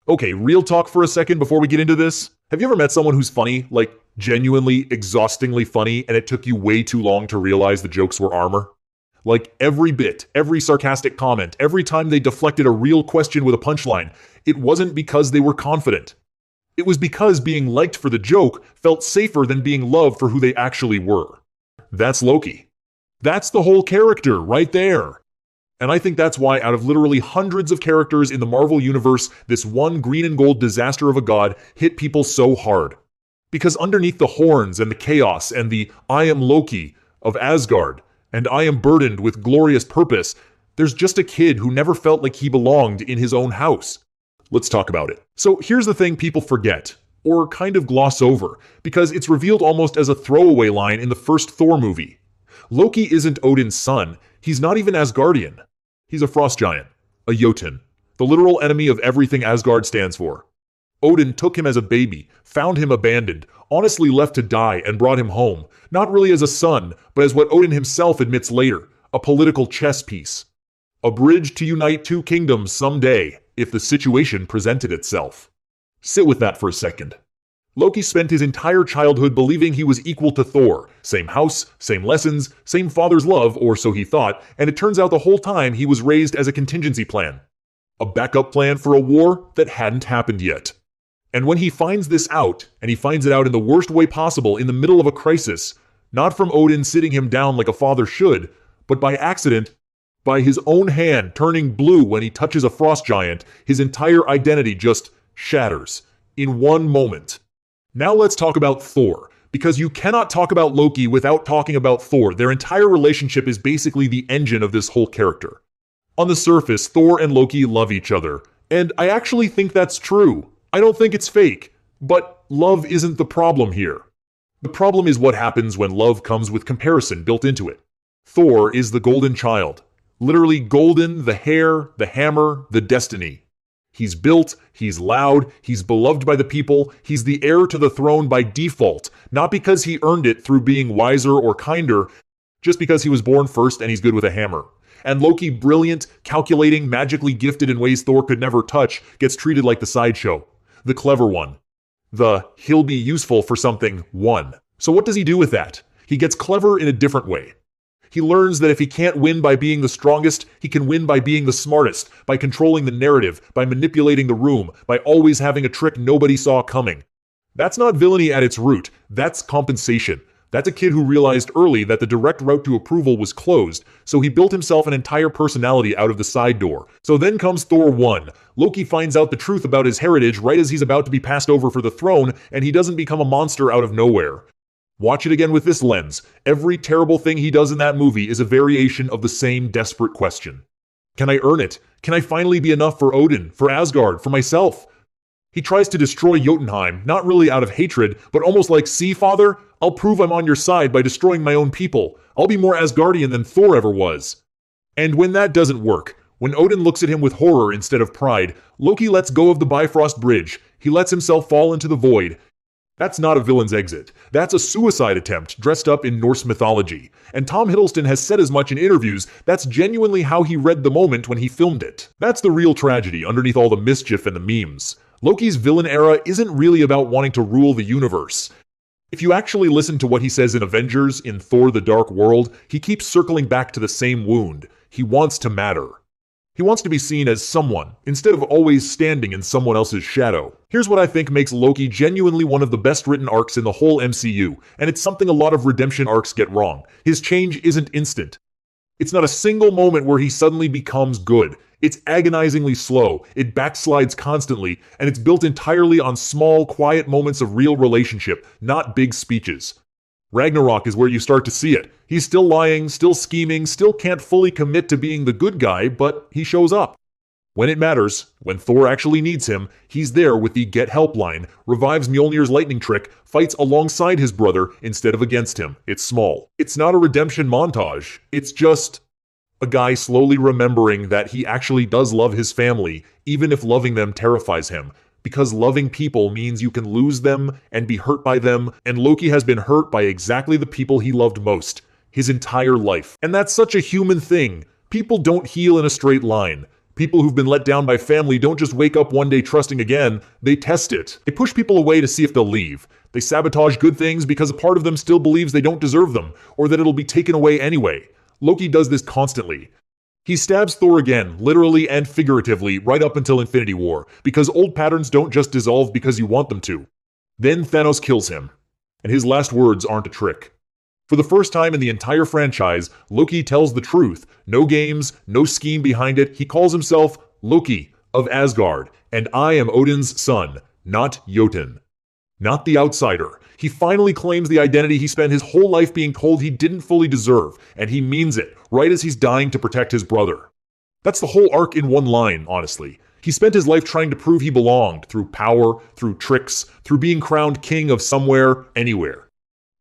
Okay, real talk for a second before we get into this. Have you ever met someone who's funny, like genuinely, exhaustingly funny, and it took you way too long to realize the jokes were armor? Like every bit, every sarcastic comment, every time they deflected a real question with a punchline, it wasn't because they were confident. It was because being liked for the joke felt safer than being loved for who they actually were. That's Loki. That's the whole character right there. And I think that's why out of literally hundreds of characters in the Marvel Universe, this one green and gold disaster of a god hit people so hard. Because underneath the horns and the chaos and the "I am Loki" of Asgard, and "I am burdened with glorious purpose," there's just a kid who never felt like he belonged in his own house. Let's talk about it. So here's the thing people forget, or kind of gloss over, because it's revealed almost as a throwaway line in the first Thor movie. Loki isn't Odin's son, he's not even Asgardian. He's a frost giant, a Jotun, the literal enemy of everything Asgard stands for. Odin took him as a baby, found him abandoned, honestly left to die, and brought him home, not really as a son, but as what Odin himself admits later, a political chess piece. A bridge to unite two kingdoms someday, if the situation presented itself. Sit with that for a second. Loki spent his entire childhood believing he was equal to Thor. Same house, same lessons, same father's love, or so he thought, and it turns out the whole time he was raised as a contingency plan. A backup plan for a war that hadn't happened yet. And when he finds this out, and he finds it out in the worst way possible in the middle of a crisis, not from Odin sitting him down like a father should, but by accident, by his own hand turning blue when he touches a frost giant, his entire identity just shatters in one moment. Now let's talk about Thor, because you cannot talk about Loki without talking about Thor. Their entire relationship is basically the engine of this whole character. On the surface, Thor and Loki love each other, and I actually think that's true. I don't think it's fake, but love isn't the problem here. The problem is what happens when love comes with comparison built into it. Thor is the golden child. Literally golden, the hair, the hammer, the destiny. He's built, he's loud, he's beloved by the people, he's the heir to the throne by default, not because he earned it through being wiser or kinder, just because he was born first and he's good with a hammer. And Loki, brilliant, calculating, magically gifted in ways Thor could never touch, gets treated like the sideshow. The clever one. The he'll be useful for something one. So what does he do with that? He gets clever in a different way. He learns that if he can't win by being the strongest, he can win by being the smartest, by controlling the narrative, by manipulating the room, by always having a trick nobody saw coming. That's not villainy at its root, that's compensation. That's a kid who realized early that the direct route to approval was closed, so he built himself an entire personality out of the side door. So then comes Thor 1. Loki finds out the truth about his heritage right as he's about to be passed over for the throne, and he doesn't become a monster out of nowhere. Watch it again with this lens. Every terrible thing he does in that movie is a variation of the same desperate question. Can I earn it? Can I finally be enough for Odin, for Asgard, for myself? He tries to destroy Jotunheim, not really out of hatred, but almost like, see, father? I'll prove I'm on your side by destroying my own people. I'll be more Asgardian than Thor ever was. And when that doesn't work, when Odin looks at him with horror instead of pride, Loki lets go of the Bifrost Bridge. He lets himself fall into the void. That's not a villain's exit. That's a suicide attempt dressed up in Norse mythology. And Tom Hiddleston has said as much in interviews. That's genuinely how he read the moment when he filmed it. That's the real tragedy underneath all the mischief and the memes. Loki's villain era isn't really about wanting to rule the universe. If you actually listen to what he says in Avengers, in Thor: The Dark World, he keeps circling back to the same wound. He wants to matter. He wants to be seen as someone, instead of always standing in someone else's shadow. Here's what I think makes Loki genuinely one of the best written arcs in the whole MCU, and it's something a lot of redemption arcs get wrong. His change isn't instant. It's not a single moment where he suddenly becomes good. It's agonizingly slow, it backslides constantly, and it's built entirely on small, quiet moments of real relationship, not big speeches. Ragnarok is where you start to see it. He's still lying, still scheming, still can't fully commit to being the good guy, but he shows up. When it matters, when Thor actually needs him, he's there with the get help line, revives Mjolnir's lightning trick, fights alongside his brother instead of against him. It's small. It's not a redemption montage. It's just a guy slowly remembering that he actually does love his family, even if loving them terrifies him. Because loving people means you can lose them and be hurt by them, and Loki has been hurt by exactly the people he loved most, his entire life. And that's such a human thing. People don't heal in a straight line. People who've been let down by family don't just wake up one day trusting again, they test it. They push people away to see if they'll leave. They sabotage good things because a part of them still believes they don't deserve them, or that it'll be taken away anyway. Loki does this constantly. He stabs Thor again, literally and figuratively, right up until Infinity War, because old patterns don't just dissolve because you want them to. Then Thanos kills him, and his last words aren't a trick. For the first time in the entire franchise, Loki tells the truth. No games, no scheme behind it. He calls himself Loki of Asgard, and I am Odin's son, not Jotun. Not the outsider. He finally claims the identity he spent his whole life being told he didn't fully deserve, and he means it, right as he's dying to protect his brother. That's the whole arc in one line, honestly. He spent his life trying to prove he belonged, through power, through tricks, through being crowned king of somewhere, anywhere.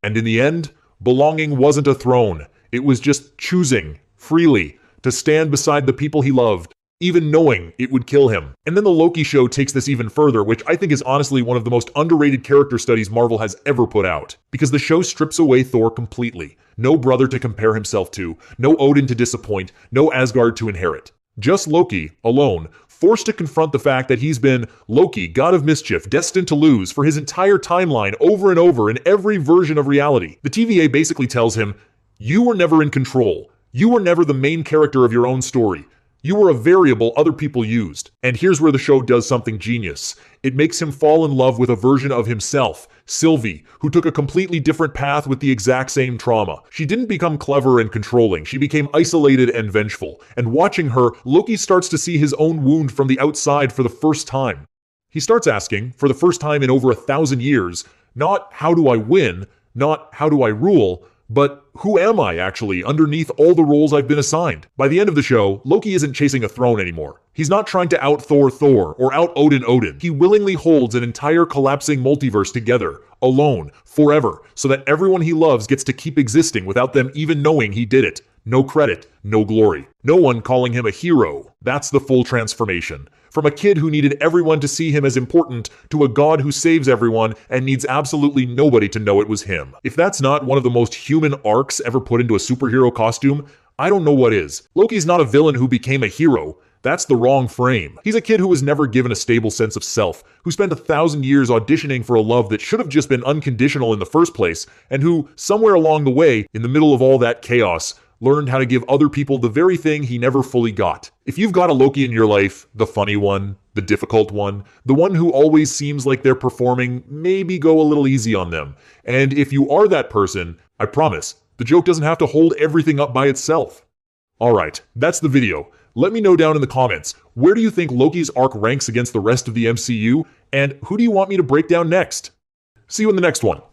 And in the end, belonging wasn't a throne. It was just choosing, freely, to stand beside the people he loved, even knowing it would kill him. And then the Loki show takes this even further, which I think is honestly one of the most underrated character studies Marvel has ever put out. Because the show strips away Thor completely. No brother to compare himself to, no Odin to disappoint, no Asgard to inherit. Just Loki, alone, forced to confront the fact that he's been Loki, God of Mischief, destined to lose for his entire timeline over and over in every version of reality. The TVA basically tells him, you were never in control. You were never the main character of your own story. You were a variable other people used. And here's where the show does something genius. It makes him fall in love with a version of himself, Sylvie, who took a completely different path with the exact same trauma. She didn't become clever and controlling, she became isolated and vengeful. And watching her, Loki starts to see his own wound from the outside for the first time. He starts asking, for the first time in over 1,000 years, not how do I win, not how do I rule, but who am I actually underneath all the roles I've been assigned? By the end of the show, Loki isn't chasing a throne anymore. He's not trying to out-Thor Thor or out-Odin Odin. He willingly holds an entire collapsing multiverse together, alone, forever, so that everyone he loves gets to keep existing without them even knowing he did it. No credit, no glory. No one calling him a hero. That's the full transformation. From a kid who needed everyone to see him as important to a god who saves everyone and needs absolutely nobody to know it was him. If that's not one of the most human arcs ever put into a superhero costume, I don't know what is. Loki's not a villain who became a hero. That's the wrong frame. He's a kid who was never given a stable sense of self, who spent 1,000 years auditioning for a love that should have just been unconditional in the first place, and who, somewhere along the way, in the middle of all that chaos, learned how to give other people the very thing he never fully got. If you've got a Loki in your life, the funny one, the difficult one, the one who always seems like they're performing, maybe go a little easy on them. And if you are that person, I promise, the joke doesn't have to hold everything up by itself. Alright, that's the video. Let me know down in the comments, where do you think Loki's arc ranks against the rest of the MCU, and who do you want me to break down next? See you in the next one.